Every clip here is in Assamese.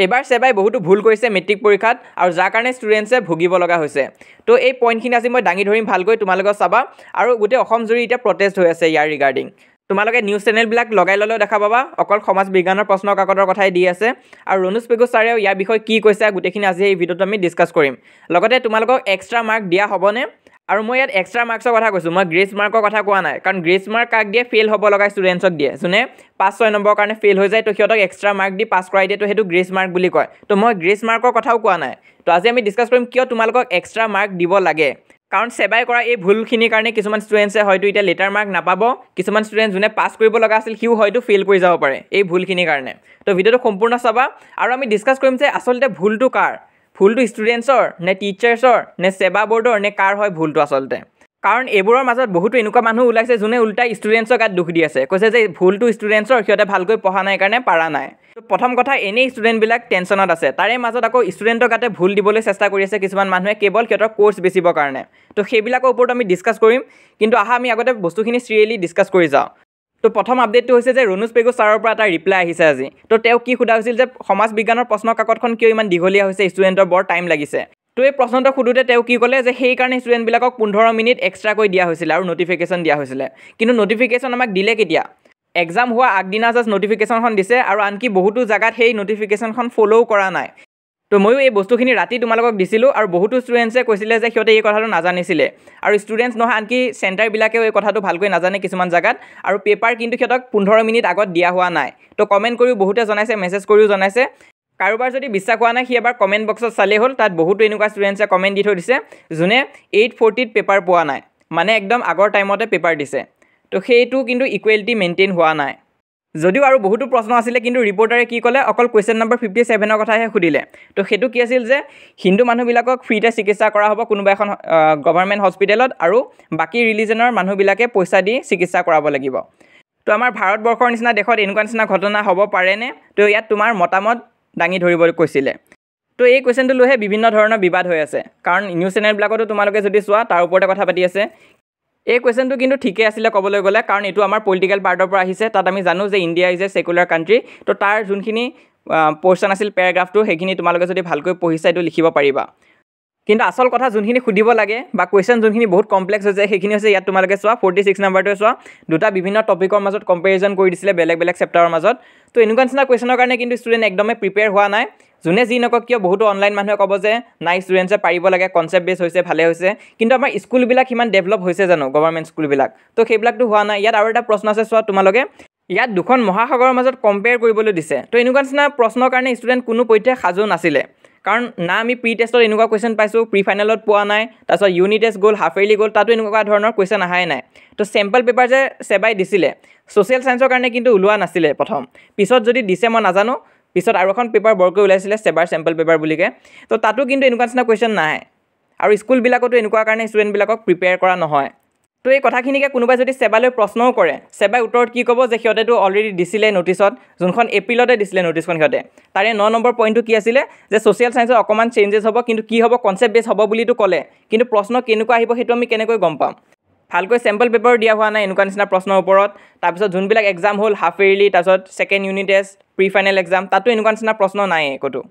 এবাৰ সেবাই বহুতো ভুল কৰিছে মেট্ৰিক পৰীক্ষাত আৰু যাৰ কাৰণে ষ্টুডেণ্টছে ভুগিব লগা হৈছে তো এই পইণ্টখিনি আজি মই দাঙি ধৰিম ভালকৈ তোমালোকে চাবা আৰু গোটেই অসম জুৰি এতিয়া প্ৰটেষ্ট হৈ আছে ইয়াৰ ৰিগাৰ্ডিং তোমালোকে নিউজ চেনেলবিলাক লগাই ল'লেও দেখা পাবা অকল সমাজ বিজ্ঞানৰ প্ৰশ্ন কাকতৰ কথাই দি আছে আৰু ৰণুজ পেগু ছাৰেও ইয়াৰ বিষয়ে কি কৈছে গোটেইখিনি আজি এই ভিডিঅ'ত আমি ডিছকাছ কৰিম লগতে তোমালোকক এক্সট্ৰা মাৰ্ক দিয়া হ'বনে আৰু মই ইয়াত এক্সট্ৰা মাৰ্কছৰ কথা কৈছোঁ মই গ্ৰেছ মাৰ্কৰ কথা কোৱা নাই কাৰণ গ্ৰেছ মাৰ্ক কাক দিয়ে ফেইল হ'ব লগা ষ্টুডেণ্টছক দিয়ে যোনে 5-6 নম্বৰৰ কাৰণে ফেইল হৈ যায় তো সিহঁতক এক্সট্ৰা মাৰ্ক দি পাছ কৰাই দিয়ে তো সেইটো গ্ৰেছ মাৰ্ক বুলি কয় তো মই গ্ৰেছ মাৰ্কৰ কথাও কোৱা নাই তো আজি আমি ডিছকাছ কৰিম কিয় তোমালোকক এক্সট্ৰা মাৰ্ক দিব লাগে কাৰণ সেবাই কৰা এই ভুলখিনিৰ কাৰণে কিছুমান ষ্টুডেণ্টছে হয়তো এতিয়া লেটাৰ মাৰ্ক নাপাব কিছুমান ষ্টুডেণ্ট যোনে পাছ কৰিব লগা আছিল সিও হয়তো ফেইল কৰি যাব পাৰে এই ভুলখিনিৰ কাৰণে তো ভিডিঅ'টো সম্পূৰ্ণ চাবা আৰু আমি ডিছকাছ কৰিম যে আচলতে ভুলটো কাৰ ভুলটো ষ্টুডেণ্টছৰ নে টিচাৰ্ছৰ নে সেবা বৰ্ডৰ নে কাৰ হয় ভুলটো আচলতে কাৰণ এইবোৰৰ মাজত বহুতো এনেকুৱা মানুহ ওলাইছে যোনে উল্টাই ষ্টুডেণ্টছৰ গাত দুখ দি আছে কৈছে যে ভুলটো ষ্টুডেণ্টছৰ সিহঁতে ভালকৈ পঢ়া নাই কাৰণে পাৰা নাই তো প্ৰথম কথা এনেই ষ্টুডেণ্টবিলাক টেনশ্যনত আছে তাৰে মাজত আকৌ ষ্টুডেণ্টৰ গাতে ভুল দিবলৈ চেষ্টা কৰি আছে কিছুমান মানুহে কেৱল সিহঁতৰ কোৰ্চ বেচিবৰ কাৰণে তো সেইবিলাকৰ ওপৰত আমি ডিছকাছ কৰিম কিন্তু আহা আমি আগতে বস্তুখিনি চিৰিয়েলি ডিছকাছ কৰি যাওঁ তো প্ৰথম আপডেটটো হৈছে যে ৰণুজ পেগু ছাৰৰ পৰা এটা ৰিপ্লাই আহিছে আজি তো তেওঁ কি সোধা হৈছিল যে সমাজ বিজ্ঞানৰ প্ৰশ্ন কাকতখন কিয় ইমান দীঘলীয়া হৈছে ষ্টুডেণ্টৰ বৰ টাইম লাগিছে তো এই প্ৰশ্নটো সোধোতে তেওঁ কি ক'লে যে সেইকাৰণে ষ্টুডেণ্টবিলাকক 15 মিনিট এক্সট্ৰাকৈ দিয়া হৈছিলে আৰু নটিফিকেশ্যন দিয়া হৈছিলে কিন্তু নটিফিকেশ্যন আমাক দিলে কেতিয়া এক্সাম হোৱা আগদিনা জাষ্ট নটিফিকেশ্যনখন দিছে আৰু আনকি বহুতো জেগাত সেই নটিফিকেশ্যনখন ফ'ল' কৰা নাই তো ময়ো এই বস্তুখিনি ৰাতি তোমালোকক দিছিলোঁ আৰু বহুতো ষ্টুডেণ্টছে কৈছিলে যে সিহঁতে এই কথাটো নাজানিছিলে আৰু ষ্টুডেণ্টছ নহয় আনকি চেণ্টাৰবিলাকেও এই কথাটো ভালকৈ নাজানে কিছুমান জেগাত আৰু পেপাৰ কিন্তু সিহঁতক 15 মিনিট আগত দিয়া হোৱা নাই তো কমেণ্ট কৰিও বহুতে জনাইছে মেছেজ কৰিও জনাইছে কাৰোবাৰ যদি বিশ্বাস হোৱা নাই সি এবাৰ কমেণ্ট বক্সত চালেই হ'ল তাত বহুতো এনেকুৱা ষ্টুডেণ্টছে কমেণ্ট দি থৈ দিছে যোনে 840ত পেপাৰ পোৱা নাই মানে একদম আগৰ টাইমতে পেপাৰ দিছে তো সেইটো কিন্তু ইকুৱেলিটি মেইনটেইন হোৱা নাই যদিও আৰু বহুতো প্ৰশ্ন আছিলে কিন্তু ৰিপৰ্টাৰে কি ক'লে অকল কুৱেশ্যন নম্বৰ 57ৰ কথাহে সুধিলে তো সেইটো কি আছিল যে হিন্দু মানুহবিলাকক ফ্ৰীতে চিকিৎসা কৰা হ'ব কোনোবা এখন গভৰ্ণমেণ্ট হস্পিটেলত আৰু বাকী ৰিলিজনৰ মানুহবিলাকে পইচা দি চিকিৎসা কৰাব লাগিব তো আমাৰ ভাৰতবৰ্ষৰ নিচিনা দেশত এনেকুৱা নিচিনা ঘটনা হ'ব পাৰেনে তো ইয়াত তোমাৰ মতামত দাঙি ধৰিবলৈ কৈছিলে তো এই কুৱেশ্যনটো লৈহে বিভিন্ন ধৰণৰ বিবাদ হৈ আছে কাৰণ নিউজ চেনেলবিলাকতো তোমালোকে যদি চোৱা তাৰ ওপৰতে কথা পাতি আছে এই কুৱেশ্যনটো কিন্তু ঠিকে আছিলে ক'বলৈ গ'লে কাৰণ এইটো আমাৰ পলিটিকেল পাৰ্টৰ পৰা আহিছে তাত আমি জানো যে India is a secular country তো তাৰ যোনখিনি পৰ্চন আছিল পেৰাগ্ৰাফটো সেইখিনি তোমালোকে যদি ভালকৈ পঢ়িছা এইটো লিখিব পাৰিবা কিন্তু আচল কথা যোনখিনি সুধিব লাগে বা কুৱেশ্যন যোনখিনি বহুত কমপ্লেক্স হৈছে সেইখিনি হৈছে ইয়াত তোমালোকে চোৱা 46 নম্বৰটোৱে চোৱা দুটা বিভিন্ন টপিকৰ মাজত কম্পেৰিজন কৰি দিছিলে বেলেগ বেলেগ চেপ্টাৰৰ মাজত তো এনেকুৱা নিচিনা কুৱেশ্যনৰ কাৰণে কিন্তু ষ্টুডেণ্ট একদমেই প্ৰিপেয়াৰ হোৱা নাই যোনে যি নকওক কিয় বহুতো অনলাইন মানুহে ক'ব যে নাই ষ্টুডেণ্টছে পাৰিব লাগে কনচেপ্ট বেছ হৈছে ভালে হৈছে কিন্তু আমাৰ স্কুলবিলাক সিমান ডেভেলপ হৈছে জানো গভৰ্ণমেণ্ট স্কুলবিলাক তো সেইবিলাকতো হোৱা নাই ইয়াত আৰু এটা প্ৰশ্ন আছে চোৱা তোমালোকে ইয়াত দুখন মহাসাগৰৰ মাজত কম্পেয়াৰ কৰিবলৈ দিছে তো এনেকুৱা নিচিনা প্ৰশ্নৰ কাৰণে ষ্টুডেণ্ট কোনো পধ্যে সাজু নাছিলে কাৰণ না আমি প্ৰি টেষ্টত এনেকুৱা কুৱেশ্যন পাইছোঁ প্ৰি ফাইনেলত পোৱা নাই তাৰপিছত ইউনিট টেষ্ট গ'ল হাফ ইয়াৰলি গ'ল তাতো এনেকুৱা ধৰণৰ কুৱেশ্যন আহাই নাই তো চেম্পল পেপাৰ যে সেবাই দিছিলে ছ'চিয়েল ছায়েন্সৰ কাৰণে কিন্তু ওলোৱা নাছিলে প্ৰথম পিছত যদি দিছে মই নাজানো পিছত আৰু এখন পেপাৰ বৰকৈ ওলাইছিলে সেবাৰ চেম্পল পেপাৰ বুলিকে তো তাতো কিন্তু এনেকুৱা নিচিনা কুৱেশ্যন নাই আৰু স্কুলবিলাকতো এনেকুৱা কাৰণে ষ্টুডেণ্টবিলাকক প্ৰিপেয়াৰ কৰা নহয় তো এই কথাখিনিকে কোনোবাই যদি সেবালৈ প্ৰশ্নও কৰে সেবাই উত্তৰত কি ক'ব যে সিহঁতেতো অলৰেডি দিছিলে নটিছত যোনখন এপ্ৰিলতে দিছিলে নটিছখন সিহঁতে তাৰে 9 নম্বৰ পইণ্টটো কি আছিলে যে ছ'চিয়েল ছায়েন্সৰ অকণমান চেঞ্জেছ হ'ব কিন্তু কি হ'ব কনচেপ্ট বেছ হ'ব বুলিতো ক'লে কিন্তু প্ৰশ্ন কেনেকুৱা আহিব সেইটো আমি কেনেকৈ গম পাম ভালকৈ চেম্পল পেপাৰ দিয়া হোৱা নাই এনেকুৱা নিচিনা প্ৰশ্নৰ ওপৰত তাৰপিছত যোনবিলাক এক্সাম হ'ল হাফ ইয়াৰলি তাৰপিছত second unit test pre final exam তাতো এনেকুৱা নিচিনা প্ৰশ্ন নাই ক'তো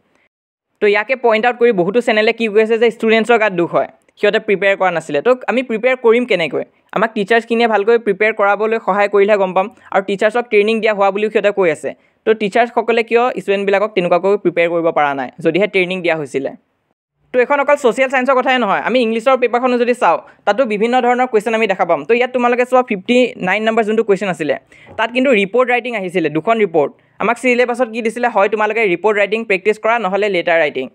তো ইয়াকে পইণ্ট আউট কৰি বহুতো চেনেলে কি কৈছে যে ষ্টুডেণ্টছৰ গাত দুখ হয় সিহঁতে প্ৰিপেয়াৰ কৰা নাছিলে তো আমি প্ৰিপেয়াৰ কৰিম কেনেকৈ আমাক টিচাৰ্ছখিনিয়ে ভালকৈ প্ৰিপেয়াৰ কৰাবলৈ সহায় কৰিলেহে গম পাম আৰু টিচাৰ্ছক ট্ৰেইনিং দিয়া হোৱা বুলিও সিহঁতে কৈ আছে তো টিচাৰ্ছসকলে কিয় ষ্টুডেণ্টবিলাকক তেনেকুৱাকৈ প্ৰিপেয়াৰ কৰিব পৰা নাই যদিহে ট্ৰেইনিং দিয়া হৈছিলে তো এখন অকল ছ'চিয়েল ছায়েন্সৰ কথাই নহয় আমি ইংলিছৰ পেপাৰখনো যদি চাওঁ তাতো বিভিন্ন ধৰণৰ কুৱেশ্যন আমি দেখা পাম তো ইয়াত তোমালোকে চোৱা 59 নম্বৰ যোনটো কুৱেশ্যন আছিলে তাত কিন্তু ৰিপৰ্ট ৰাইটিং আহিছিলে দুখন ৰিপৰ্ট আমাক চিলেবাছত কি দিছিলে হয় তোমালোকে ৰিপৰ্ট ৰাইটিং প্ৰেক্টিছ কৰা নহ'লে লেটাৰ ৰাইটিং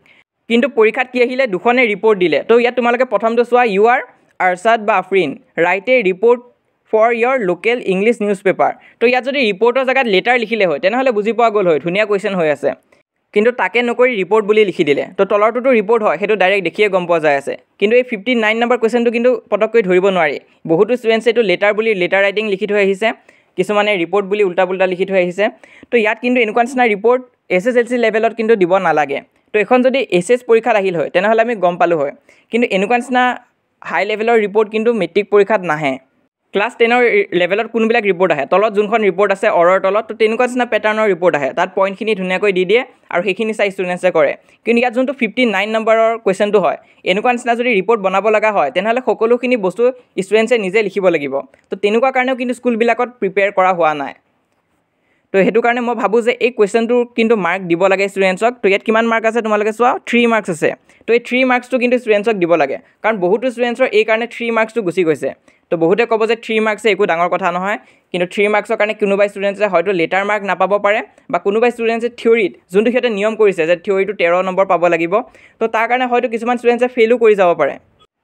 কিন্তু পৰীক্ষাত কি আহিলে দুখনে ৰিপৰ্ট দিলে তো ইয়াত তোমালোকে প্ৰথমটো চোৱা ইউ আৰ আৰছাদ বা Afrin write a report for your local English newspaper তো ইয়াত যদি ৰিপৰ্টৰ জেগাত লেটাৰ লিখিলে হয় তেনেহ'লে বুজি পোৱা গ'ল হয় ধুনীয়া কুৱেশ্যন হৈ আছে কিন্তু তাকে নকৰি ৰিপৰ্ট বুলি লিখি দিলে তো তলৰটোতো ৰিপৰ্ট হয় সেইটো ডাইৰেক্ট দেখিয়ে গম পোৱা যায় আছে কিন্তু এই 59 নম্বৰ কুৱেশ্যনটো কিন্তু পটককৈ ধৰিব নোৱাৰি বহুতো ষ্টুডেণ্টছে এইটো লেটাৰ বুলি লেটাৰ ৰাইটিং লিখি থৈ আহিছে কিছুমানে ৰিপৰ্ট বুলি উল্টা পুল্টা লিখি থৈ আহিছে তো ইয়াত কিন্তু এনেকুৱা নিচিনা ৰিপৰ্ট SSLC লেভেলত কিন্তু দিব নালাগে তো এখন যদি SS পৰীক্ষাত আহিল হয় তেনেহ'লে আমি গম পালোঁ হয় কিন্তু এনেকুৱা নিচিনা হাই লেভেলৰ ৰিপৰ্ট কিন্তু মেট্ৰিক পৰীক্ষাত নাহে ক্লাছ 10 লেভেলত কোনবিলাক ৰিপৰ্ট আহে তলত যোনখন ৰিপৰ্ট আছে অৰৰ তলত তো তেনেকুৱা নিচিনা পেটাৰ্ণৰ ৰিপৰ্ট আহে তাত পইণ্টখিনি ধুনীয়াকৈ দি দিয়ে আৰু সেইখিনি চাই ষ্টুডেণ্টছে কৰে কিন্তু ইয়াত যোনটো 59 নম্বৰৰ কুৱেশ্যনটো হয় এনেকুৱা নিচিনা যদি ৰিপৰ্ট বনাব লগা হয় তেনেহ'লে সকলোখিনি বস্তু ষ্টুডেণ্টছে নিজে লিখিব লাগিব তো তেনেকুৱা কাৰণেও কিন্তু স্কুলবিলাকত প্ৰিপেয়াৰ কৰা হোৱা নাই তো সেইটো কাৰণে মই ভাবোঁ যে এই কুৱেশ্যনটো কিন্তু মাৰ্ক দিব লাগে ষ্টুডেণ্টছক তো ইয়াত কিমান মাৰ্ক আছে তোমালোকে চোৱা 3 মাৰ্কছ আছে তো এই 3 মাৰ্কছটো কিন্তু ষ্টুডেণ্টছক দিব লাগে কাৰণ বহুতো ষ্টুডেণ্টছৰ এই কাৰণে 3 মাৰ্কছটো গুচি গৈছে তো বহুতে ক'ব যে 3 মাৰ্কছে একো ডাঙৰ কথা নহয় কিন্তু 3 মাৰ্কছৰ কাৰণে কোনোবা ষ্টুডেণ্টছে হয়তো লেটাৰ মাৰ্ক নাপাব পাৰে বা কোনোবা ষ্টুডেণ্টছে থিয়ৰিত যোনটো সিহঁতে নিয়ম কৰিছে যে থিয়ৰিটো 13 নম্বৰ পাব লাগিব তো তাৰ কাৰণে হয়তো কিছুমান ষ্টুডেণ্টছে ফেইলো কৰি যাব পাৰে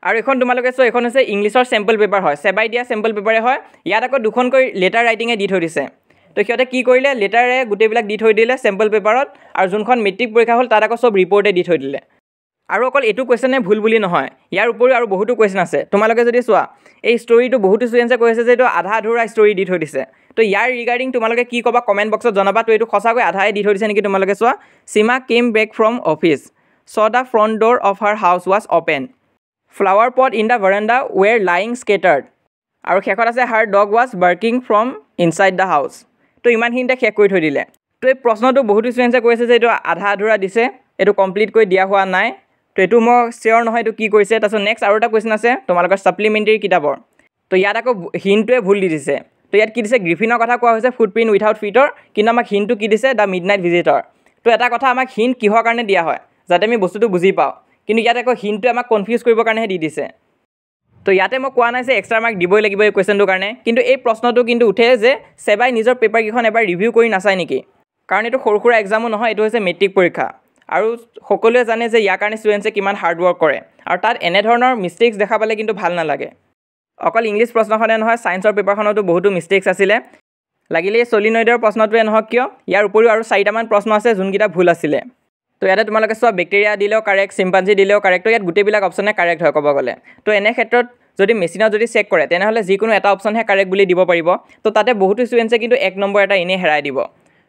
আৰু এখন তোমালোকে চোৱা এখন হৈছে ইংলিছৰ চেম্পল পেপাৰ হয় সেবাই দিয়া চেম্পল পেপাৰে হয় ইয়াত আকৌ দুখনকৈ লেটাৰ ৰাইটিঙে দি থৈ দিছে তো সিহঁতে কি কৰিলে লেটাৰে গোটেইবিলাক দি থৈ দিলে চেম্পল পেপাৰত আৰু যোনখন মেট্ৰিক পৰীক্ষা হ'ল তাত আকৌ চব ৰিপৰ্টে দি থৈ দিলে আৰু অকল এইটো কুৱেশ্যনে ভুল বুলি নহয় ইয়াৰ উপৰিও আৰু বহুতো কুৱেশ্যন আছে তোমালোকে যদি চোৱা এই ষ্টৰিটো বহুতো ষ্টুডেণ্টছে কৈছে যে এইটো আধা আধুৰা ষ্টৰি দি থৈ দিছে তো ইয়াৰ ৰিগাৰ্ডিং তোমালোকে কি ক'বা কমেণ্ট বক্সত জনাবা তো এইটো সঁচাকৈ আধাই দি থৈ দিছে নেকি তোমালোকে চোৱা Seema came back from office so the front door of her house was open flower pot in the veranda were lying scattered আৰু শেষত আছে her dog was barking from inside the house তো ইমানখিনিতে শেষ কৰি থৈ দিলে তো এই প্ৰশ্নটো বহুতো ষ্টুডেণ্টছে কৈছে যে এইটো আধা আধুৰা দিছে এইটো কমপ্লিট কৰি দিয়া হোৱা নাই তো এইটো মই চিয়'ৰ নহয় এইটো কি কৰিছে তাৰপিছত নেক্সট আৰু এটা কুৱেশ্যন আছে তোমালোকৰ ছাপ্লিমেণ্টেৰী কিতাপৰ তো ইয়াত আকৌ হিণ্টটোৱে ভুল দি দিছে তো ইয়াত কি দিছে গ্ৰিফিনৰ কথা কোৱা হৈছে ফুটপ্ৰিণ্ট উইথাউট ফিটৰ কিন্তু আমাক হিণ্টটো কি দিছে দ্য মিডনাইট ভিজিটৰ তো এটা কথা আমাক হিণ্ট কিহৰ কাৰণে দিয়া হয় যাতে আমি বস্তুটো বুজি পাওঁ কিন্তু ইয়াত আকৌ হিণ্টটোৱে আমাক কনফিউজ কৰিবৰ কাৰণেহে দি দিছে তো ইয়াতে মই কোৱা নাই যে এক্সট্ৰা মাৰ্ক দিবই লাগিব এই কুৱেশ্যনটোৰ কাৰণে কিন্তু এই প্ৰশ্নটো কিন্তু উঠে যে সেবাই নিজৰ পেপাৰকেইখন এবাৰ ৰিভিউ কৰি নাচায় নেকি কাৰণ এইটো সৰু সুৰা এক্সামো নহয় এইটো হৈছে মেট্ৰিক পৰীক্ষা আৰু সকলোৱে জানে যে ইয়াৰ কাৰণে ষ্টুডেণ্টছে কিমান হাৰ্ড ৱৰ্ক কৰে আৰু তাত এনেধৰণৰ মিষ্টেক্স দেখা পালে কিন্তু ভাল নালাগে অকল ইংলিছ প্ৰশ্নখনে নহয় ছায়েন্সৰ পেপাৰখনতো বহুতো মিষ্টেক্স আছিলে লাগিলে এই ছলিনয়ডৰ প্ৰশ্নটোৱে নহওক কিয় ইয়াৰ উপৰিও আৰু 4টামান প্ৰশ্ন আছে যোনকেইটা ভুল আছিলে তো ইয়াতে তোমালোকে চোৱা বেক্টেৰিয়া দিলেও কাৰেক্ট চিম্পাঞ্জি দিলেও কাৰেক্ট তো ইয়াত গোটেইবিলাক অপশ্যনে কাৰেক্ট হয় ক'ব গ'লে তো এনে ক্ষেত্ৰত যদি মেচিনত যদি চেক কৰে তেনেহ'লে যিকোনো এটা অপশ্যনহে কাৰেক্ট বুলি দিব পাৰিব তো তাতে বহুতো ষ্টুডেণ্টছে কিন্তু 1 নম্বৰ এটা এনেই হেৰাই দিব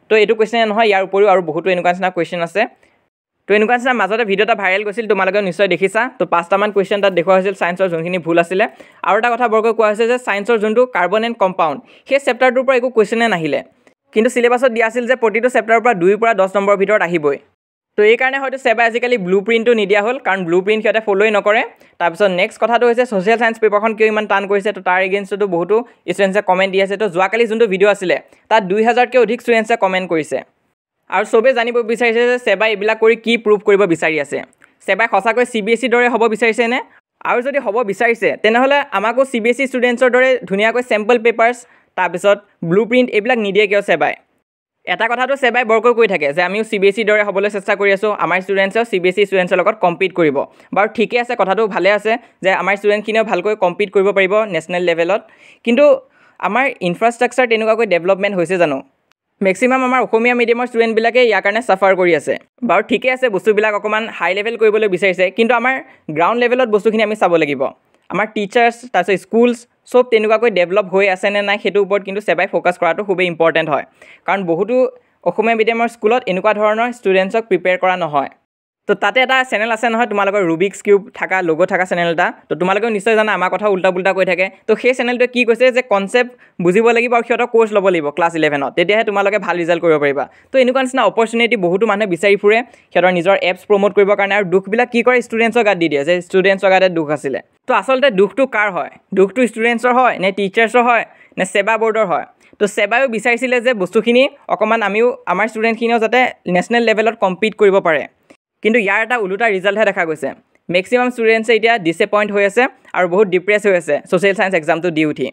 তো এইটো কুৱেশ্যনে নহয় ইয়াৰ উপৰিও আৰু বহুতো এনেকুৱা নিচিনা কুৱেশ্যন আছে তো এনেকুৱা নিচিনা মাজতে ভিডিঅ' এটা ভাইৰেল গৈছিল তোমালোকে নিশ্চয় দেখিছা তো 5টামান কুৱেশ্যন তাত দেখুওৱা হৈছিল ছায়েন্সৰ যোনখিনি ভুল আছিলে আৰু এটা কথা বৰকৈ কোৱা হৈছে যে ছায়েন্সৰ যোনটো কাৰ্বন এণ্ড কম্পাউণ্ড সেই চেপ্টাৰটোৰ পৰা একো কুৱেশ্যনে নাহিলে কিন্তু চিলেবাছত দিয়া আছিল যে প্ৰতিটো চেপ্টাৰৰ পৰা 2 পৰা 10 নম্বৰৰ ভিতৰত আহিবই তো এই কাৰণে হয়তো সেবাই আজিকালি ব্লু প্ৰিণ্টটো নিদিয়া হ'ল কাৰণ ব্লু প্ৰিণ্ট সিহঁতে ফ'ল'ই নকৰে তাৰপিছত নেক্সট কথাটো হৈছে ছ'চিয়েল ছায়েন্স পেপাৰখন কিয় ইমান টান কৰিছে তো তাৰ এগেইনষ্টতো বহুতো ষ্টুডেণ্টছে কমেণ্ট দি আছে তো যোৱাকালি যোনটো ভিডিঅ' আছিলে তাত 2000তকৈ অধিক ষ্টুডেণ্টছে কমেণ্ট কৰিছে আৰু চবেই জানিব বিচাৰিছে যে সেবাই এইবিলাক কৰি কি প্ৰুভ কৰিব বিচাৰি আছে সেবাই সঁচাকৈ CBSE দৰে হ'ব বিচাৰিছেনে আৰু যদি হ'ব বিচাৰিছে তেনেহ'লে আমাকো CBSE ষ্টুডেণ্টছৰ দৰে ধুনীয়াকৈ চেম্পল পেপাৰ্ছ তাৰপিছত ব্লু প্ৰিণ্ট এইবিলাক নিদিয়ে কিয় সেবাই এটা কথাটো সেবাই বৰকৈ কৈ থাকে যে আমিও CBSE দৰে হ'বলৈ চেষ্টা কৰি আছোঁ আমাৰ ষ্টুডেণ্টছেও CBSE ষ্টুডেণ্টছৰ লগত কম্পিট কৰিব বাৰু ঠিকে আছে কথাটো ভালে আছে যে আমাৰ ষ্টুডেণ্টখিনিও ভালকৈ কম্পিট কৰিব পাৰিব নেশ্যনেল লেভেলত কিন্তু আমাৰ ইনফ্ৰাষ্ট্ৰাকচাৰ তেনেকুৱাকৈ ডেভেলপমেণ্ট হৈছে জানো মেক্সিমাম আমাৰ অসমীয়া মিডিয়ামৰ ষ্টুডেণ্টবিলাকে ইয়াৰ কাৰণে চাফাৰ কৰি আছে বাৰু ঠিকে আছে বস্তুবিলাক অকণমান হাই লেভেল কৰিবলৈ বিচাৰিছে কিন্তু আমাৰ গ্ৰাউণ্ড লেভেলত বস্তুখিনি আমি চাব লাগিব আমাৰ টিচাৰ্ছ তাৰপিছত স্কুলছ সব তেনেকুৱাকৈ ডেভেলপ হৈ আছে নে নাই সেইটোৰ ওপৰত কিন্তু সেবাই ফ'কাছ কৰাটো খুবেই ইম্পৰ্টেণ্ট হয় কাৰণ বহুতো অসমীয়া মিডিয়ামৰ স্কুলত এনেকুৱা ধৰণৰ ষ্টুডেণ্টছক প্ৰিপেয়াৰ কৰা নহয় তো তাতে এটা চেনেল আছে নহয় তোমালোকৰ ৰুবিক্স কিউব থকা লগো থকা চেনেল এটা তো তোমালোকেও নিশ্চয় জানা আমাৰ কথা উল্টা পুল্টা কৈ থাকে তো সেই চেনেলটোৱে কি কৈছে যে কনচেপ্ট বুজিব লাগিব আৰু সিহঁতৰ কোৰ্চ ল'ব লাগিব ক্লাছ 11ত তেতিয়াহে তোমালোকে ভাল ৰিজাল্ট কৰিব পাৰিবা তো এনেকুৱা নিচিনা অপৰচুনিটি বহুতো মানুহে বিচাৰি ফুৰে সিহঁতৰ নিজৰ এপছ প্ৰমোট কৰিবৰ কাৰণে আৰু দুখবিলাক কি কৰে ষ্টুডেণ্টছৰ গাত দি দিয়ে যে ষ্টুডেণ্টছৰ গাতে দুখ আছিলে তো আচলতে দুখটো কাৰ হয় দুখটো ষ্টুডেণ্টছৰ হয় নে টিচাৰ্ছৰ হয় নে সেবা বৰ্ডৰ হয় তো সেবাইও বিচাৰিছিলে যে বস্তুখিনি অকণমান আমিও আমাৰ ষ্টুডেণ্টখিনিও যাতে নেশ্যনেল লেভেলত কম্পিট কৰিব পাৰে কিন্তু ইয়াৰ এটা ওলোটা ৰিজাল্টহে দেখা গৈছে মেক্সিমাম ষ্টুডেণ্টছে এতিয়া ডিসএপইণ্ট হৈ আছে আৰু বহুত ডিপ্ৰেছ হৈ আছে ছ'চিয়েল ছায়েন্স এক্সামটো দি উঠি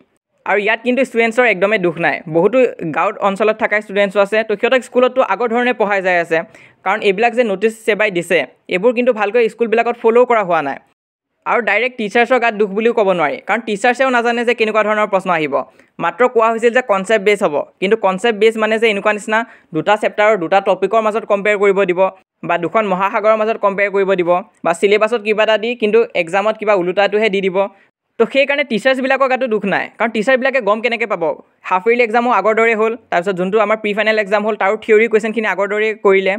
আৰু ইয়াত কিন্তু ষ্টুডেণ্টছৰ একদমেই দুখ নাই বহুতো গাঁৱত অঞ্চলত থকা ষ্টুডেণ্টছো আছে তো সিহঁতক স্কুলতো আগৰ ধৰণে পঢ়াই যাই আছে কাৰণ এইবিলাক যে ন'টিছ সেবাই দিছে এইবোৰ কিন্তু ভালকৈ স্কুলবিলাকত ফ'ল' কৰা হোৱা নাই আৰু ডাইৰেক্ট টিচাৰ্ছৰ গাত দুখ বুলিও ক'ব নোৱাৰি কাৰণ টিচাৰ্ছেও নাজানে যে কেনেকুৱা ধৰণৰ প্ৰশ্ন আহিব মাত্ৰ কোৱা হৈছিল যে কনচেপ্ট বেছ হ'ব কিন্তু কনচেপ্ট বেছ মানে যে এনেকুৱা নিচিনা দুটা চেপ্টাৰৰ দুটা টপিকৰ মাজত কম্পেয়াৰ কৰিব দিব বা দুখন মহাসাগৰৰ মাজত কম্পেয়াৰ কৰিব দিব বা চিলেবাছত কিবা এটা দি কিন্তু এক্সামত কিবা ওলোটাটোহে দি দিব তো সেইকাৰণে টিচাৰ্ছবিলাকৰ গাতো দুখ নাই কাৰণ টিচাৰবিলাকে গম কেনেকৈ পাব হাফ ইয়াৰলি এক্সামো আগৰ দৰে হ'ল তাৰপিছত যোনটো আমাৰ প্ৰি ফাইনেল এক্সাম হ'ল তাৰো থিয়ৰী কুৱেশ্যনখিনি আগৰ দৰে কৰিলে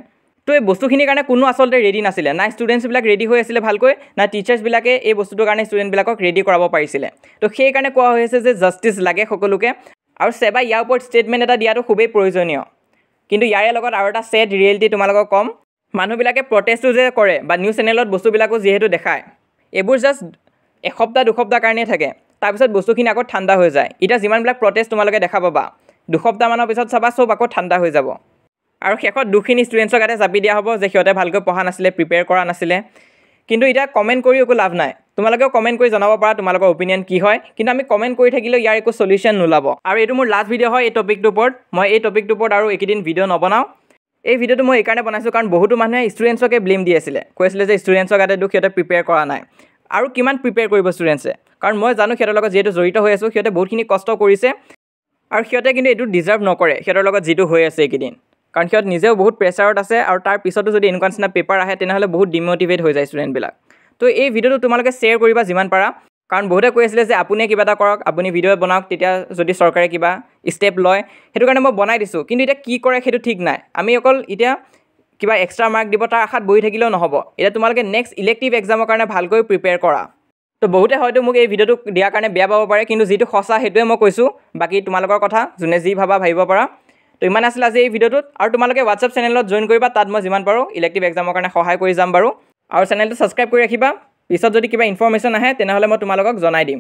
তো এই বস্তুখিনিৰ কাৰণে কোনো আচলতে ৰেডি নাছিলে, না ষ্টুডেণ্টছবিলাক ৰেডি হৈ আছিলে ভালকৈ, না টিচাৰ্ছবিলাকে এই বস্তুটোৰ কাৰণে ষ্টুডেণ্টবিলাকক ৰেডি কৰাব পাৰিছিলে। তো সেইকাৰণে কোৱা হৈছে যে জাষ্টিছ লাগে সকলোকে, আৰু সেবাই ইয়াৰ ওপৰত ষ্টেটমেণ্ট এটা দিয়াটো খুবেই প্ৰয়োজনীয়। কিন্তু ইয়াৰে লগত আৰু এটা ছেড ৰিয়েলিটি তোমালোকক ক'ম, মানুহবিলাকে প্ৰটেষ্টটো যে কৰে বা নিউজ চেনেলত বস্তুবিলাকো যিহেতু দেখায়, এইবোৰ জাষ্ট এসপ্তাহ দুসপ্তাহ কাৰণেই থাকে, তাৰপিছত বস্তুখিনি আকৌ ঠাণ্ডা হৈ যায়। এতিয়া যিমানবিলাক প্ৰটেষ্ট তোমালোকে দেখা পাবা, দুসপ্তাহমানৰ পিছত চাবা চব আকৌ ঠাণ্ডা হৈ যাব, আৰু শেষত দুখিনি ষ্টুডেণ্টছৰ গাতে জাপি দিয়া হ'ব যে সিহঁতে ভালকৈ পঢ়া নাছিলে, প্ৰিপেয়াৰ কৰা নাছিলে। কিন্তু এতিয়া কমেণ্ট কৰি একো লাভ নাই, তোমালোকেও কমেণ্ট কৰি জনাব পাৰা তোমালোকৰ অপিনিয়ন কি হয়, কিন্তু আমি কমেণ্ট কৰি থাকিলেও ইয়াৰ একো সলিউশ্যন নোলাব। আৰু এইটো মোৰ লাষ্ট ভিডিঅ' হয় এই টপিকটোৰ ওপৰত, মই এই টপিকটোৰ ওপৰত আৰু এইকেইদিন ভিডিঅ' নবনাওঁ। এই ভিডিঅ'টো মই এইকাৰণে বনাইছোঁ কাৰণ বহুতো মানুহে ষ্টুডেণ্টছকে ব্লেম দি আছিলে, কৈছিলে যে ষ্টুডেণ্টছৰ গাতে দুখ, সিহঁতে প্ৰিপেয়াৰ কৰা নাই। আৰু কিমান প্ৰিপেয়াৰ কৰিব ষ্টুডেণ্টছে, কাৰণ মই জানো সিহঁতৰ লগত যিহেতু জড়িত হৈ আছোঁ, সিহঁতে বহুতখিনি কষ্ট কৰিছে, আৰু সিহঁতে কিন্তু এইটো ডিজাৰ্ভ নকৰে সিহঁতৰ লগত যিটো হৈ আছে এইকেইদিন, কাৰণ সিহঁত নিজেও বহুত প্ৰেছাৰত আছে, আৰু তাৰ পিছতো যদি এনেকুৱা নিচিনা পেপাৰ আহে তেনেহ'লে বহুত ডিম'টিভেট হৈ যায় ষ্টুডেণ্টবিলাক। তো এই ভিডিঅ'টো তোমালোকে শ্বেয়াৰ কৰিবা যিমান পাৰা, কাৰণ বহুতে কৈ আছিলে যে আপুনিয়ে কিবা এটা কৰক, আপুনি ভিডিঅ' বনাওক, তেতিয়া যদি চৰকাৰে কিবা ষ্টেপ লয়, সেইটো কাৰণে মই বনাই দিছোঁ। কিন্তু এতিয়া কি কৰে সেইটো ঠিক নাই, আমি অকল এতিয়া কিবা এক্সট্ৰা মাৰ্ক দিব তাৰ আশাত বহি থাকিলেও নহ'ব। এতিয়া তোমালোকে নেক্সট ইলেক্টিভ এক্সামৰ কাৰণে ভালকৈ প্ৰিপেয়াৰ কৰা। তো বহুতে হয়তো মোক এই ভিডিঅ'টো দিয়াৰ কাৰণে বেয়া পাব পাৰে, কিন্তু যিটো সঁচা সেইটোৱে মই কৈছোঁ, বাকী তোমালোকৰ কথা, যোনে যি ভাবা ভাবিব পাৰা। তো ইমান আছিলে আজি এই ভিডিঅ'টোত, আৰু তোমালোকে হোৱাটছআপ চেনেলত জইন কৰিবা, তাত মই যিমান পাৰোঁ ইলেক্টিভ এক্সামৰ কাৰণে সহায় কৰি যাম বাৰু, আৰু চেনেলটো ছাবস্ক্ৰাইব কৰি ৰাখিবা, পিছত যদি কিবা ইনফৰমেশ্যন আহে তেনেহ'লে মই তোমালোকক জনাই দিম।